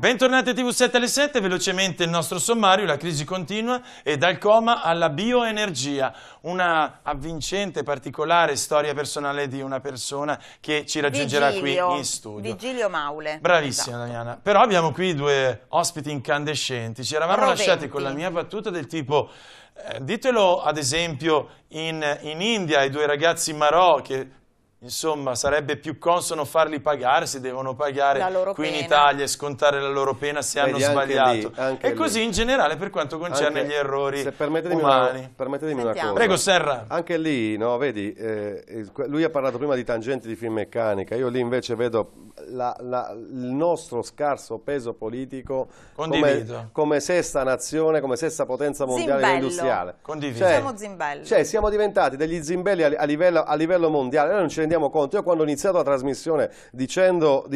Bentornati a TV7 alle 7, velocemente il nostro sommario, la crisi continua e dal coma alla bioenergia, una avvincente, particolare storia personale di una persona che ci raggiungerà qui in studio. Vigilio Maule. Bravissima, esatto. Damiana. Però abbiamo qui due ospiti incandescenti, ci eravamo lasciati con la mia battuta del tipo, ditelo ad esempio in India ai due ragazzi marò che... Insomma, sarebbe più consono farli pagare, si devono pagare qui in Italia e scontare la loro pena se hanno sbagliato. E così in generale per quanto concerne gli errori umani. Permettetemi una cosa. Prego, Serra. Anche lì, no, vedi, lui ha parlato prima di tangenti di Finmeccanica, io lì invece vedo il nostro scarso peso politico come sesta nazione, come sesta potenza mondiale industriale. Condivido. Siamo zimbelli. Cioè, siamo diventati degli zimbelli a livello mondiale, noi non ci rendiamo conto. Io quando ho iniziato la trasmissione dicendo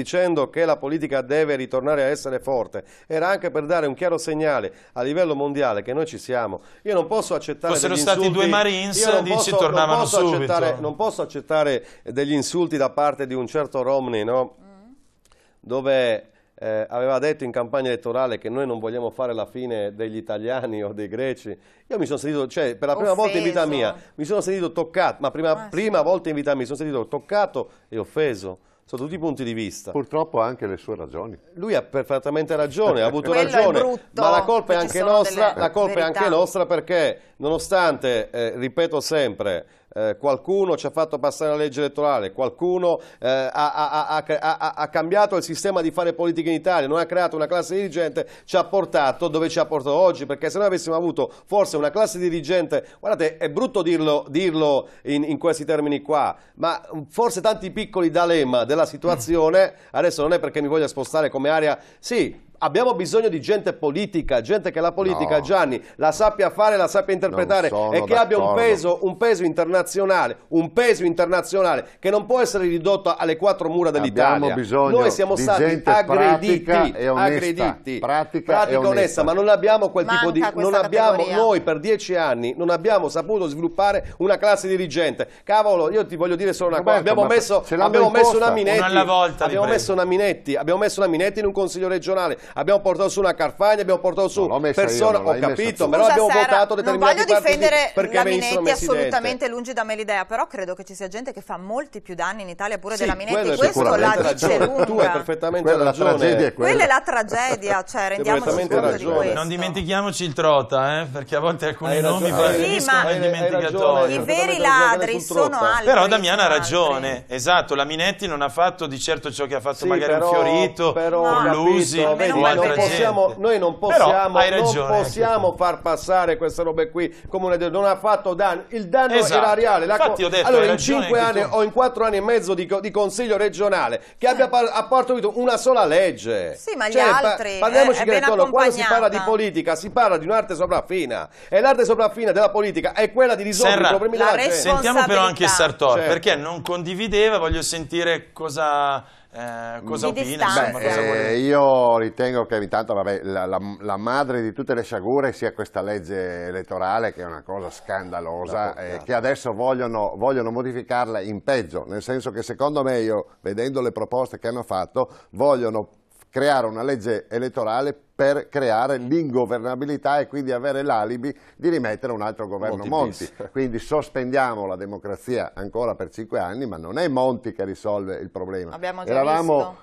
che la politica deve ritornare a essere forte, era anche per dare un chiaro segnale a livello mondiale che noi ci siamo. Io non posso accettare fossero stati due Marines, dici, tornavano subito. Non posso accettare degli insulti da parte di un certo Romney, no? Dove aveva detto in campagna elettorale che noi non vogliamo fare la fine degli italiani o dei greci. Io mi sono sentito, cioè, per la prima volta in vita mia, mi sono sentito toccato, ma prima volta in vita mia mi sono sentito toccato e offeso. Sotto tutti i punti di vista. Purtroppo ha anche le sue ragioni. Lui ha perfettamente ragione, ha avuto ragione, ma la colpa è anche nostra, perché nonostante, ripeto sempre, qualcuno ci ha fatto passare la legge elettorale, qualcuno ha cambiato il sistema di fare politica in Italia, non ha creato una classe dirigente, ci ha portato dove ci ha portato oggi, perché se noi avessimo avuto forse una classe dirigente, guardate, è brutto dirlo in questi termini qua, ma forse tanti piccoli D'Alema della situazione, adesso non è perché mi voglia spostare come area, sì, abbiamo bisogno di gente politica, gente che la politica, Gianni, la sappia fare, la sappia interpretare e che abbia un peso internazionale, che non può essere ridotto alle quattro mura dell'Italia. Abbiamo bisogno Noi siamo di stati gente aggrediti, pratica e onesta, ma non abbiamo quel tipo di... Noi per 10 anni non abbiamo saputo sviluppare una classe dirigente. Cavolo, io ti voglio dire solo una cosa, abbiamo messo una Minetti in un consiglio regionale, abbiamo portato su una Carfagna, abbiamo portato su persone, ho capito, però abbiamo votato determinati partiti perché la Minetti assolutamente lungi da me l'idea, però credo che ci sia gente che fa molti più danni in Italia pure della Minetti, questo la dice lunga. Tu hai perfettamente ragione. Quella è la tragedia, cioè rendiamoci conto di questo. Non dimentichiamoci il Trota, perché a volte alcuni nomi finiscono nel dimenticatoio. I veri ladri sono altri. Però Damiana ha ragione, esatto, la Minetti non ha fatto di certo ciò che ha fatto magari un Fiorito, un Lusi. Noi non possiamo far passare queste robe qui come non ha fatto danno, il danno era reale. Infatti ho detto, allora in 5 anni o in 4 anni e mezzo di consiglio regionale che abbia partorito una sola legge. Sì, ma gli altri parliamoci che quando si parla di politica si parla di un'arte sopraffina e l'arte sopraffina della politica è quella di risolvere i problemi della gente. Sentiamo però anche Sartor, perché non condivideva, voglio sentire cosa opina. Io ritengo che intanto la madre di tutte le sciagure sia questa legge elettorale, che è una cosa scandalosa, che adesso vogliono modificarla in peggio, nel senso che secondo me, io vedendo le proposte che hanno fatto, vogliono creare una legge elettorale per creare l'ingovernabilità e quindi avere l'alibi di rimettere un altro governo Monti. Quindi sospendiamo la democrazia ancora per 5 anni, ma non è Monti che risolve il problema. Eravamo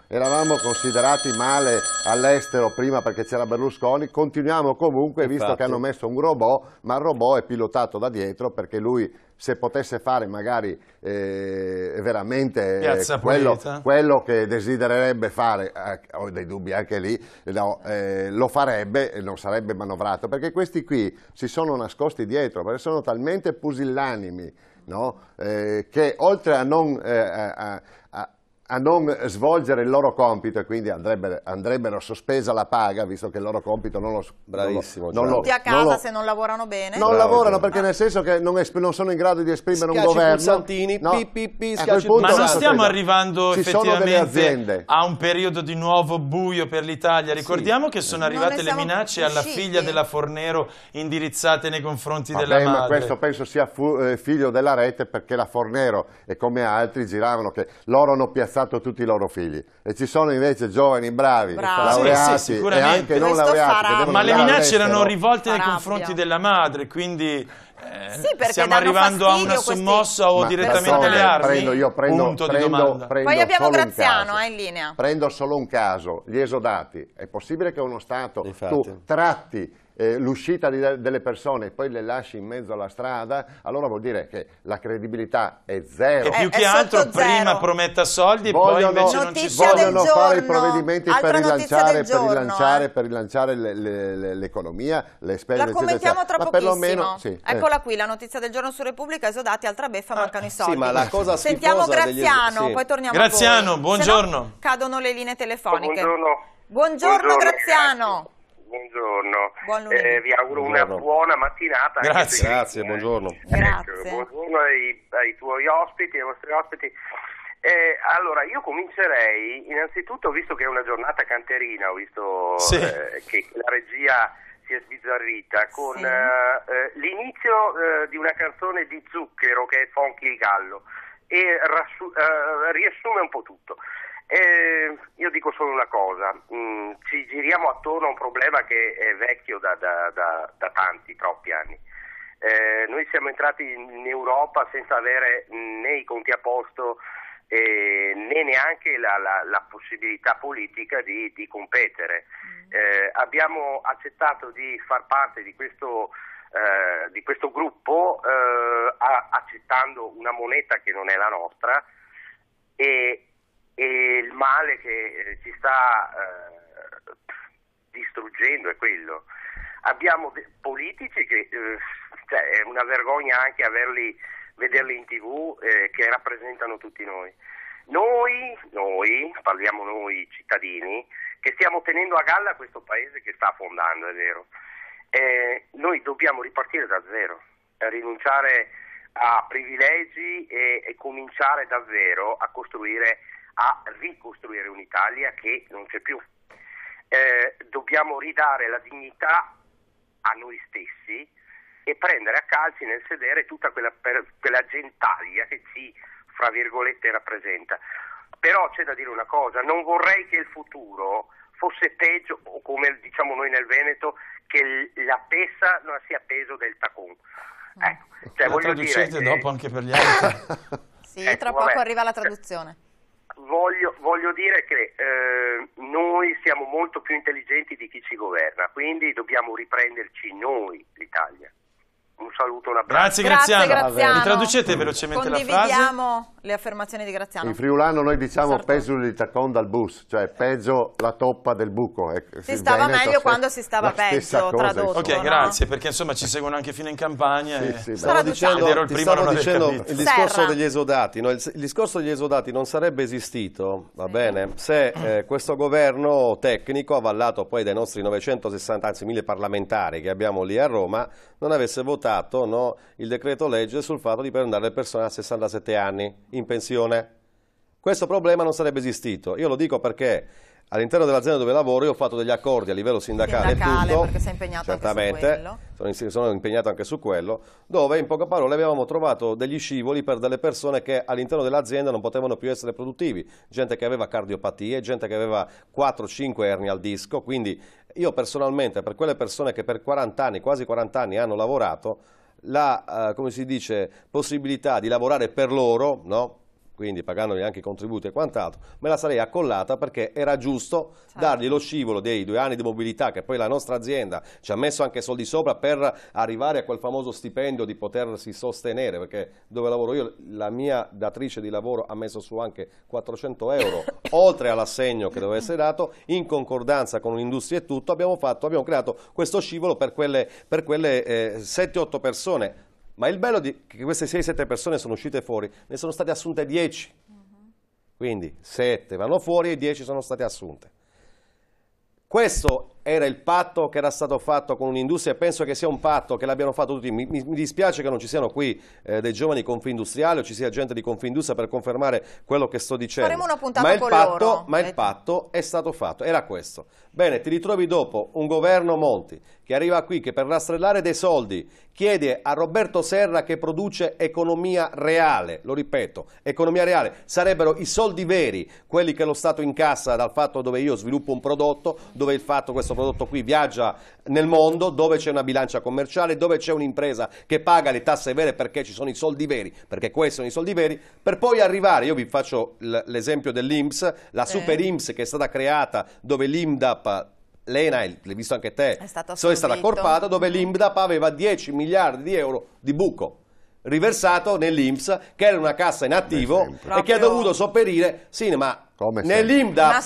considerati male all'estero prima perché c'era Berlusconi, continuiamo comunque, visto che hanno messo un robot, ma il robot è pilotato da dietro, perché lui, se potesse fare magari veramente quello che desidererebbe fare, ho dei dubbi anche lì, lo farebbe e non sarebbe manovrato, perché questi qui si sono nascosti dietro, perché sono talmente pusillanimi, no? Che oltre a non svolgere il loro compito, e quindi andrebbero sospesa la paga, visto che il loro compito non lo... Bravissimo. Tutti a casa se non lavorano bene? Non lavorano perché nel senso che non sono in grado di esprimere un governo. Ma non stiamo arrivando effettivamente a un periodo di nuovo buio per l'Italia. Ricordiamo che sono arrivate le minacce alla figlia della Fornero indirizzate nei confronti della madre. Ma questo penso sia figlio della rete, perché la Fornero e come altri giravano che loro hanno piazzato apprezzato tutti i loro figli, e ci sono invece giovani bravi. Laureati e anche non laureati. Ma le minacce erano rivolte nei confronti della madre, quindi stiamo arrivando a una sommossa o direttamente alle armi? Poi abbiamo Graziano in linea. Prendo solo un caso, gli esodati. È possibile che uno Stato tu tratti l'uscita delle persone e poi le lasci in mezzo alla strada? Allora vuol dire che la credibilità è zero. E più che altro prima prometta soldi e poi invece non ci sono. Vogliono fare i provvedimenti per rilanciare l'economia, le spese. La commentiamo tra pochissimo. Eccola qui, la notizia del giorno su Repubblica: esodati, altra beffa, mancano i soldi. Sì, ma la cosa sentiamo Graziano, poi torniamo Graziano, a voi. buongiorno. No, cadono le linee telefoniche. Buongiorno Graziano. Buongiorno, vi auguro una buona mattinata. Grazie, buongiorno. Grazie. Buongiorno ai tuoi ospiti, ai vostri ospiti. Allora, io comincerei innanzitutto, visto che è una giornata canterina, ho visto che la regia si è sbizzarrita, con l'inizio di una canzone di Zucchero che è Fonchi il Gallo, e riassume un po' tutto. Io dico solo una cosa, ci giriamo attorno a un problema che è vecchio da troppi anni. Noi siamo entrati in Europa senza avere né i conti a posto né neanche la possibilità politica di competere. Abbiamo accettato di far parte di questo gruppo accettando una moneta che non è la nostra, e il male che ci sta distruggendo è quello. Abbiamo politici che è una vergogna anche vederli in TV, che rappresentano tutti noi. Noi, parliamo noi cittadini, che stiamo tenendo a galla questo paese che sta affondando, è vero. Noi dobbiamo ripartire da zero, rinunciare a privilegi e cominciare davvero a ricostruire un'Italia che non c'è più. Dobbiamo ridare la dignità a noi stessi e prendere a calci nel sedere tutta quella gentaglia che ci, fra virgolette, rappresenta. Però c'è da dire una cosa: non vorrei che il futuro fosse peggio, o come diciamo noi nel Veneto, che la pesa non sia peso del tacon. Cioè, la traducete dopo anche per gli altri? Sì, tra poco arriva la traduzione. Voglio dire che noi siamo molto più intelligenti di chi ci governa, quindi dobbiamo riprenderci noi l'Italia. Un saluto, un abbraccio. Grazie Graziano. Mi traducete velocemente la frase? Condividiamo le affermazioni di Graziano. In friulano noi diciamo peggio il tacon dal bus, cioè peggio la toppa del buco. Si stava meglio quando si stava peggio, tradotto. Ok, grazie, perché insomma ci seguono anche fino in campagna. Stavo dicendo il discorso degli esodati. No? Il discorso degli esodati non sarebbe esistito, va bene, se questo governo tecnico, avallato poi dai nostri 960, anzi 1000 parlamentari che abbiamo lì a Roma, non avesse votato il decreto legge sul fatto di prendere le persone a 67 anni in pensione. Questo problema non sarebbe esistito. Io lo dico perché all'interno dell'azienda dove lavoro io ho fatto degli accordi a livello sindacale e tutto, perché sei impegnato certamente, anche su quello. Sono impegnato anche su quello, dove in poche parole avevamo trovato degli scivoli per delle persone che all'interno dell'azienda non potevano più essere produttivi, gente che aveva cardiopatie, gente che aveva 4-5 ernie al disco. Quindi io personalmente, per quelle persone che per 40 anni, quasi 40 anni hanno lavorato, la come si dice, possibilità di lavorare per loro, no? Quindi pagandogli anche i contributi e quant'altro, me la sarei accollata, perché era giusto dargli lo scivolo dei 2 anni di mobilità, che poi la nostra azienda ci ha messo anche soldi sopra per arrivare a quel famoso stipendio di potersi sostenere, perché dove lavoro io, la mia datrice di lavoro ha messo su anche 400 euro, oltre all'assegno che doveva essere dato, in concordanza con l'industria e tutto, abbiamo creato questo scivolo per quelle 7-8 persone. Ma il bello è che queste 6-7 persone sono uscite fuori, ne sono state assunte 10. Quindi 7 vanno fuori e 10 sono state assunte. Questo era il patto che era stato fatto con un'industria, e penso che sia un patto che l'abbiano fatto tutti. Mi dispiace che non ci siano qui dei giovani Confindustriali o ci sia gente di Confindustria per confermare quello che sto dicendo. Faremo una puntata con loro. Ma il patto è stato fatto, era questo. Bene, ti ritrovi dopo un governo Monti che arriva qui, che per rastrellare dei soldi chiede a Roberto Serra che produce economia reale, lo ripeto, economia reale, sarebbero i soldi veri, quelli che lo Stato incassa dal fatto dove io sviluppo un prodotto, dove il fatto questo prodotto qui viaggia nel mondo, dove c'è una bilancia commerciale, dove c'è un'impresa che paga le tasse vere perché ci sono i soldi veri, perché questi sono i soldi veri, per poi arrivare, io vi faccio l'esempio dell'INPS, la Super INPS che è stata creata dove l'INPDAP, l'ENAIL, l'hai visto anche te, è stata accorpata, dove l'INPDAP aveva 10 miliardi di euro di buco riversato nell'INPS, che era una cassa in attivo e che ha dovuto sopperire, sì, ma nell'INPDAP,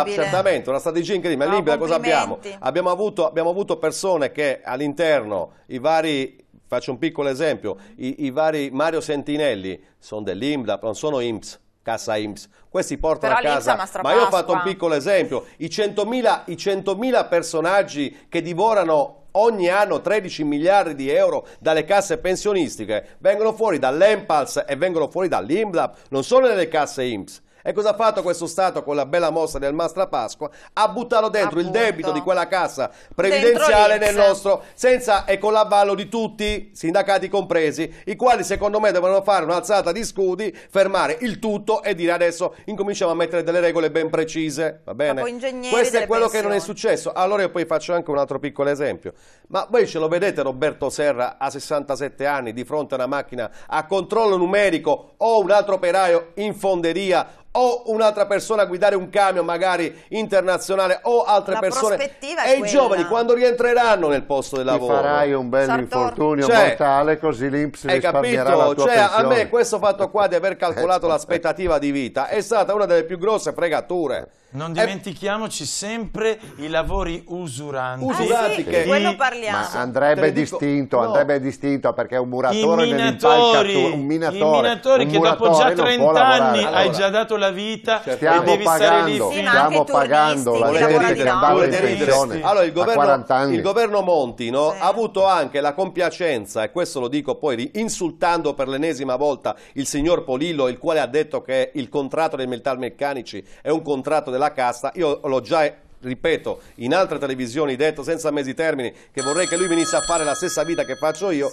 certamente, una strategia incredibile. Nell'INPDAP cosa abbiamo? Abbiamo avuto persone che all'interno, i vari, faccio un piccolo esempio, i vari Mario Sentinelli sono dell'INPDAP, non sono INPS. Cassa INPS, questi portano a casa, ma io ho fatto un piccolo esempio, i 100.000 personaggi che divorano ogni anno 13 miliardi di euro dalle casse pensionistiche vengono fuori dall'ENPALS e vengono fuori dall'INPDAP, non solo nelle casse INPS. E cosa ha fatto questo Stato con la bella mossa del Mastra Pasqua? Ha buttato dentro il debito di quella cassa previdenziale nel nostro, senza e con l'avallo di tutti, sindacati compresi, i quali secondo me devono fare un'alzata di scudi, fermare il tutto e dire adesso incominciamo a mettere delle regole ben precise, va bene? Questo è quello che non è successo. Allora io poi faccio anche un altro piccolo esempio. Ma voi ce lo vedete Roberto Serra a 67 anni di fronte a una macchina a controllo numerico o un altro operaio in fonderia o un'altra persona a guidare un camion magari internazionale o altre persone e i giovani quando rientreranno nel posto del lavoro farai un bel infortunio mortale così l'INPS risparmierà la tua pensione. A me questo fatto qua di aver calcolato l'aspettativa di vita è stata una delle più grosse fregature. Non dimentichiamoci sempre i lavori usuranti. Sì, che quello parliamo. Ma andrebbe distinto perché un muratore nell'impalcatura, un minatori che dopo già 30 anni hai già dato la vita e devi stare lì. Stiamo pagando la gente che andava in pensione a 40 anni. Il governo Monti ha avuto anche la compiacenza, e questo lo dico poi insultando per l'ennesima volta il signor Polillo, il quale ha detto che il contratto dei metalmeccanici è un contratto della casta. Io l'ho già, ripeto, in altre televisioni detto senza mezzi termini che vorrei che lui venisse a fare la stessa vita che faccio io.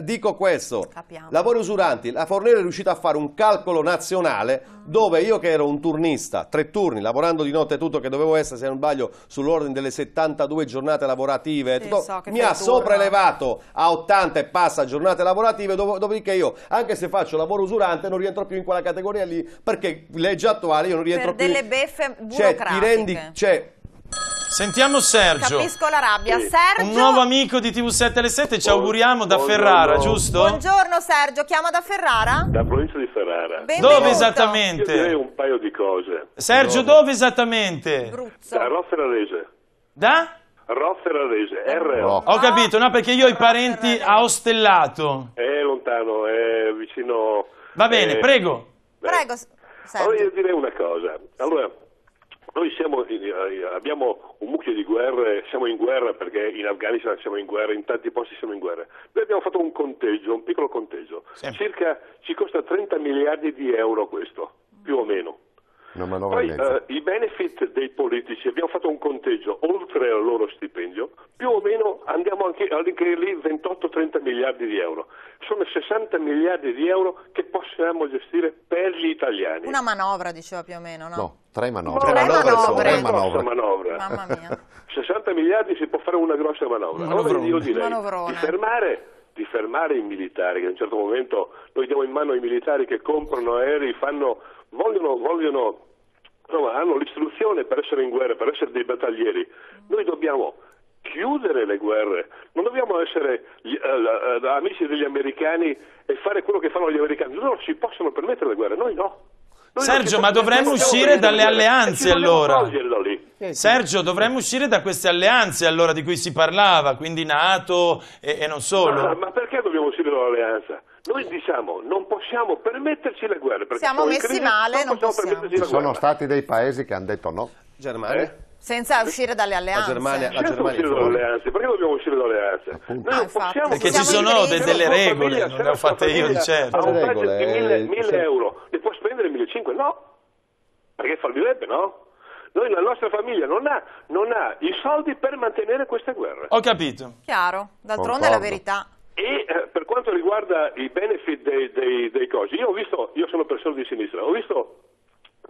Dico questo, lavori usuranti, la Fornero è riuscita a fare un calcolo nazionale dove io che ero un turnista, 3 turni, lavorando di notte tutto, che dovevo essere, se non sbaglio, sull'ordine delle 72 giornate lavorative, mi ha sopraelevato a 80 e passa giornate lavorative, dopodiché io, anche se faccio lavoro usurante, non rientro più in quella categoria lì, perché legge attuale io non rientro più. Per delle beffe burocratiche. Sentiamo Sergio. Capisco la rabbia. Sergio, un nuovo amico di TV7 alle 7, ci auguriamo, da Ferrara, giusto? Buongiorno Sergio, chiama da Ferrara? Da provincia di Ferrara. Benvenuto. Dove esattamente? Io direi un paio di cose. Sergio, dove esattamente? Bruzzo. Da Rosserarese. Da? Rosserarese, RO. Ho capito, no, perché io ho i parenti a Ostellato. È lontano, è vicino... Va bene, prego. Prego, Sergio. Allora io direi una cosa. Allora, noi abbiamo un mucchio di guerre, siamo in guerra perché in Afghanistan siamo in guerra, in tanti posti siamo in guerra. Noi abbiamo fatto un conteggio, un piccolo conteggio. Ci costa 30 miliardi di euro questo, più o meno. Poi i benefit dei politici, abbiamo fatto un conteggio oltre al loro stipendio, più o meno andiamo anche lì 28-30 miliardi di euro. Sono 60 miliardi di euro che possiamo gestire per gli italiani. Una manovra diceva più o meno, no? No, 3 manovre. Una grossa manovra. Mamma mia. 60 miliardi si può fare una grossa manovra. Allora io direi di fermare i militari, che a un certo momento noi diamo in mano ai militari che comprano aerei, hanno l'istruzione per essere in guerra, per essere dei battaglieri. Noi dobbiamo chiudere le guerre, non dobbiamo essere amici degli americani e fare quello che fanno gli americani. Loro si possono permettere le guerre, noi no. Sergio, ma dovremmo uscire dalle alleanze allora. Sergio, dovremmo uscire da queste alleanze allora di cui si parlava, quindi NATO e non solo. Ma perché dobbiamo uscire dall'alleanza? Noi diciamo non possiamo permetterci le guerre. Siamo messi male, non possiamo. Ci sono stati dei paesi che hanno detto no. Germania? Senza uscire dalle alleanze. Senza uscire dalle alleanze. Perché dobbiamo uscire dalle alleanze? Noi non possiamo, perché ci sono delle regole, non le ho fatte io di certo. Ha un budget di 1.000 euro, ne può spendere 1.500? No, perché fallirebbe, no? Noi, la nostra famiglia non ha i soldi per mantenere queste guerre. Ho capito. Chiaro, d'altronde è la verità. E per quanto riguarda i benefit dei cosi, io sono persona di sinistra, ho visto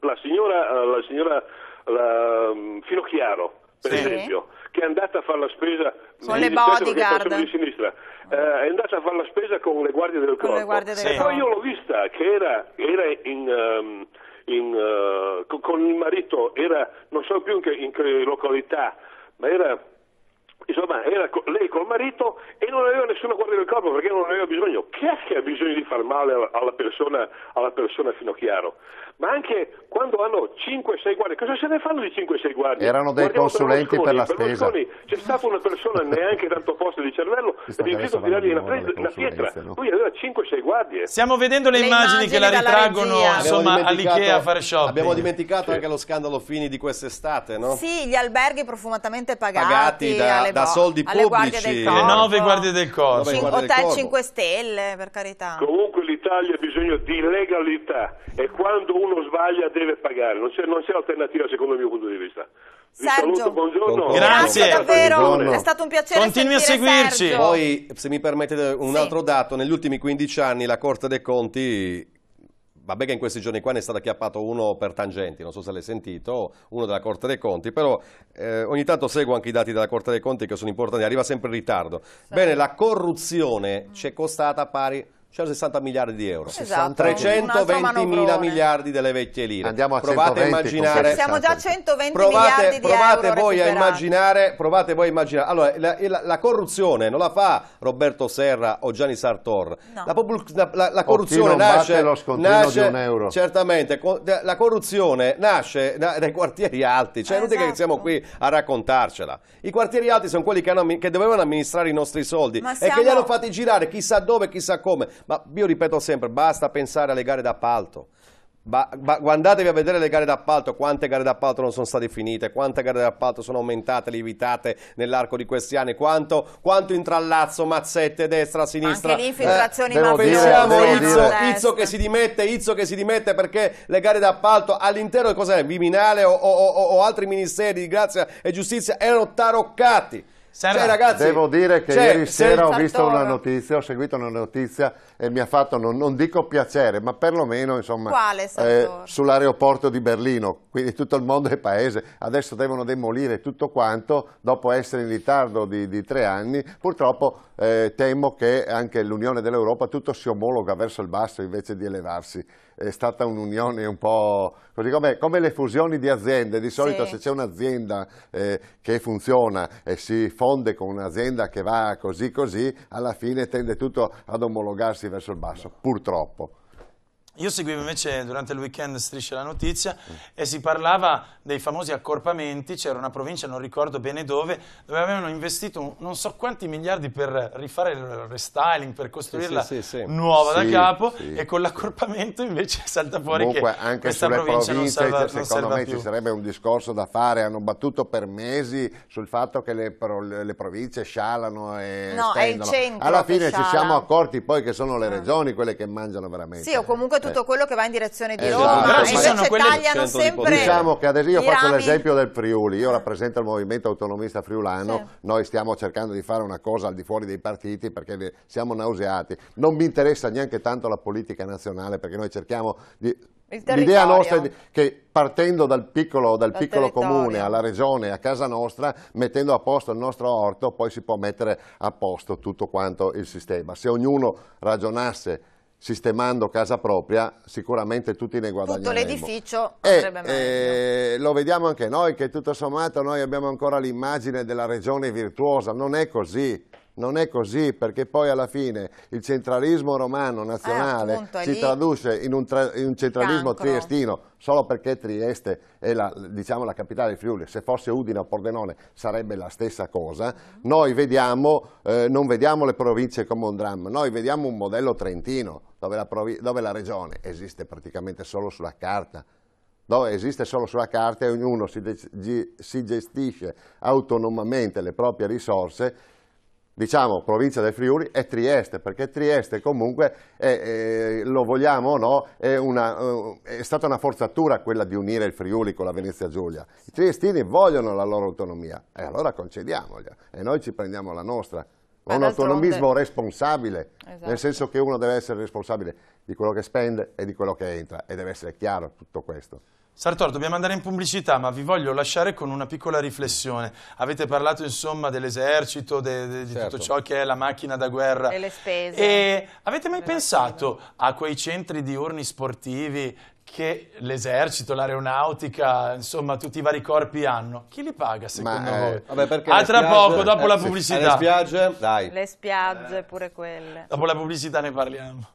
la signora Finocchiaro, per esempio, che è andata a fare la spesa con le bodyguard di sinistra, è andata a fare la spesa con le guardie del corpo. E poi io l'ho vista che era con il marito, non so più in che località, ma era lei col marito e non aveva nessuna guardia del corpo perché non aveva bisogno. Chi è che ha bisogno di far male alla persona Finocchiaro? Ma anche quando hanno 5-6 guardie, cosa se ne fanno di 5-6 guardie? Erano dei consulenti per la spesa. C'è stata una persona neanche tanto posto di cervello è riuscito a tirargli una pietra. No? Lui aveva 5-6 guardie. Stiamo vedendo le immagini che la ritraggono all'Ikea a fare shopping. Abbiamo dimenticato anche lo scandalo Fini di quest'estate, no? Sì, gli alberghi profumatamente pagati da soldi pubblici. Le 9 guardie del corpo. Hotel 5 stelle, per carità. Comunque l'Italia ha bisogno di legalità e quando uno sbaglia deve pagare, non c'è alternativa secondo il mio punto di vista. Sergio, saluto, buongiorno. Grazie davvero, buongiorno. È stato un piacere. Continui a seguirci. Sergio. Poi, se mi permettete un altro dato, negli ultimi 15 anni la Corte dei Conti, vabbè che in questi giorni qua ne è stato acchiappato uno per tangenti, non so se l'hai sentito, uno della Corte dei Conti, però ogni tanto seguo anche i dati della Corte dei Conti che sono importanti, arriva sempre in ritardo. Bene, la corruzione ci è costata pari 60 miliardi di euro, esatto, 320 mila miliardi delle vecchie lire. Andiamo a provate a immaginare, siamo già a 120 miliardi di euro provate voi a immaginare. Allora, la corruzione non la fa Roberto Serra o Gianni Sartor. No. La corruzione nasce lo scontrino di un euro. Certamente, la corruzione nasce dai quartieri alti, cioè non è che siamo qui a raccontarcela. I quartieri alti sono quelli che dovevano amministrare i nostri soldi e che li hanno fatti girare chissà dove, chissà come. Ma io ripeto sempre, basta pensare alle gare d'appalto. Guardatevi a vedere le gare d'appalto, quante gare d'appalto non sono state finite, quante gare d'appalto sono aumentate, lievitate nell'arco di questi anni, quanto intrallazzo, mazzette, destra, sinistra. Anche le infiltrazioni pensiamo Izzo che si dimette perché le gare d'appalto all'interno di cos'è, Viminale o altri ministeri di grazia e giustizia erano taroccati. Cioè, ragazzi, devo dire che ieri sera ho seguito una notizia e mi ha fatto, non dico piacere, ma perlomeno insomma sull'aeroporto di Berlino, quindi tutto il mondo è paese, adesso devono demolire tutto quanto dopo essere in ritardo di 3 anni, purtroppo temo che anche l'Unione dell'Europa tutto si omologa verso il basso invece di elevarsi. È stata un'unione un po' così come le fusioni di aziende, di solito se c'è un'azienda che funziona e si fonde con un'azienda che va così, alla fine tende tutto ad omologarsi verso il basso, purtroppo. Io seguivo invece durante il weekend Striscia la Notizia e si parlava dei famosi accorpamenti, c'era una provincia, non ricordo bene dove avevano investito non so quanti miliardi per rifare il restyling, per costruirla nuova da capo e con l'accorpamento invece salta fuori che anche questa provincia non serve più. Secondo me ci sarebbe un discorso da fare, hanno battuto per mesi sul fatto che le province scialano e spendono. È il centro alla fine ci siamo accorti poi che sono le regioni quelle che mangiano veramente. Sì, o comunque tutto quello che va in direzione di Roma, e invece tagliano sempre. Diciamo che adesso io faccio l'esempio del Friuli, io rappresento il movimento autonomista friulano, noi stiamo cercando di fare una cosa al di fuori dei partiti perché siamo nauseati, non mi interessa neanche tanto la politica nazionale perché noi cerchiamo l'idea nostra è che partendo dal piccolo comune alla regione, a casa nostra, mettendo a posto il nostro orto, poi si può mettere a posto tutto quanto il sistema. Se ognuno ragionasse sistemando casa propria, sicuramente tutti ne guadagneremo. Tutto l'edificio sarebbe meglio. Lo vediamo anche noi che tutto sommato noi abbiamo ancora l'immagine della regione virtuosa, non è così. Non è così, perché poi alla fine il centralismo romano nazionale si traduce in un centralismo triestino, solo perché Trieste è la capitale del Friuli. Se fosse Udine o Pordenone sarebbe la stessa cosa. Noi non vediamo le province come un dramma, noi vediamo un modello trentino dove la regione esiste praticamente solo sulla carta. dove esiste solo sulla carta e ognuno si gestisce autonomamente le proprie risorse, diciamo provincia del Friuli e Trieste, perché Trieste comunque, lo vogliamo o no, è stata una forzatura quella di unire il Friuli con la Venezia Giulia. I triestini vogliono la loro autonomia e allora concediamogliela e noi ci prendiamo la nostra. Un autonomismo responsabile, esatto. Nel senso che uno deve essere responsabile di quello che spende e di quello che entra e deve essere chiaro tutto questo. Sartor, dobbiamo andare in pubblicità, ma vi voglio lasciare con una piccola riflessione. Avete parlato insomma dell'esercito, di tutto ciò che è la macchina da guerra. E le spese. E avete mai pensato a quei centri diurni sportivi che l'esercito, l'aeronautica, insomma tutti i vari corpi hanno? Chi li paga secondo voi? Vabbè, a tra poco, dopo la pubblicità. Le spiagge, dai. Le spiagge, pure quelle. Dopo la pubblicità ne parliamo.